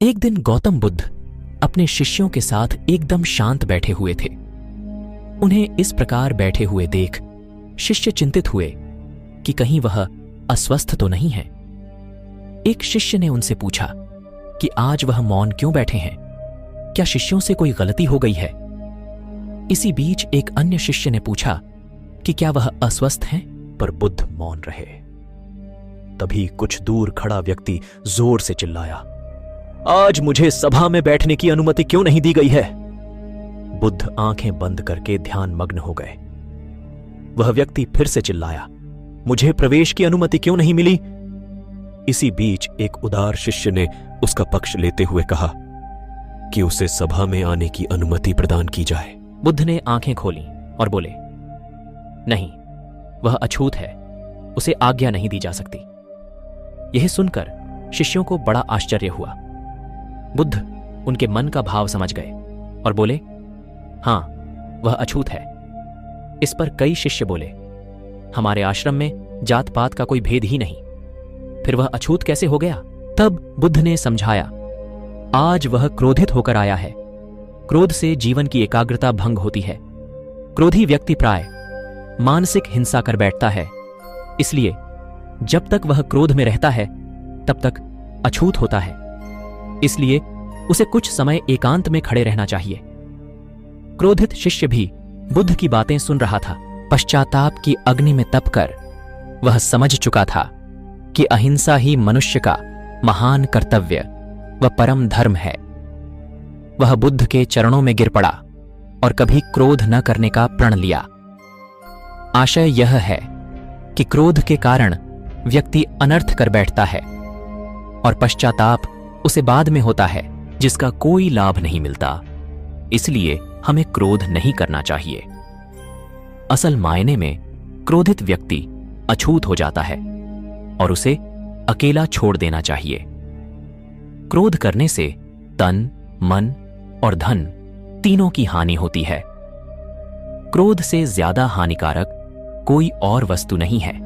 एक दिन गौतम बुद्ध अपने शिष्यों के साथ एकदम शांत बैठे हुए थे। उन्हें इस प्रकार बैठे हुए देख शिष्य चिंतित हुए कि कहीं वह अस्वस्थ तो नहीं है। एक शिष्य ने उनसे पूछा कि आज वह मौन क्यों बैठे हैं, क्या शिष्यों से कोई गलती हो गई है? इसी बीच एक अन्य शिष्य ने पूछा कि क्या वह अस्वस्थ हैं? पर बुद्ध मौन रहे। तभी कुछ दूर खड़ा व्यक्ति जोर से चिल्लाया, आज मुझे सभा में बैठने की अनुमति क्यों नहीं दी गई है? बुद्ध आंखें बंद करके ध्यान मग्न हो गए। वह व्यक्ति फिर से चिल्लाया, मुझे प्रवेश की अनुमति क्यों नहीं मिली? इसी बीच एक उदार शिष्य ने उसका पक्ष लेते हुए कहा कि उसे सभा में आने की अनुमति प्रदान की जाए। बुद्ध ने आंखें खोली और बोले, नहीं, वह अछूत है, उसे आज्ञा नहीं दी जा सकती। यह सुनकर शिष्यों को बड़ा आश्चर्य हुआ। बुद्ध उनके मन का भाव समझ गए और बोले, हां, वह अछूत है। इस पर कई शिष्य बोले, हमारे आश्रम में जात पात का कोई भेद ही नहीं, फिर वह अछूत कैसे हो गया? तब बुद्ध ने समझाया, आज वह क्रोधित होकर आया है। क्रोध से जीवन की एकाग्रता भंग होती है। क्रोधी व्यक्ति प्राय मानसिक हिंसा कर बैठता है। इसलिए जब तक वह क्रोध में रहता है तब तक अछूत होता है। इसलिए उसे कुछ समय एकांत में खड़े रहना चाहिए। क्रोधित शिष्य भी बुद्ध की बातें सुन रहा था। पश्चाताप की अग्नि में तपकर वह समझ चुका था कि अहिंसा ही मनुष्य का महान कर्तव्य व परम धर्म है। वह बुद्ध के चरणों में गिर पड़ा और कभी क्रोध न करने का प्रण लिया। आशय यह है कि क्रोध के कारण व्यक्ति अनर्थ कर बैठता है और पश्चाताप उसे बाद में होता है जिसका कोई लाभ नहीं मिलता। इसलिए हमें क्रोध नहीं करना चाहिए। असल मायने में क्रोधित व्यक्ति अछूत हो जाता है और उसे अकेला छोड़ देना चाहिए। क्रोध करने से तन, मन और धन तीनों की हानि होती है। क्रोध से ज्यादा हानिकारक कोई और वस्तु नहीं है।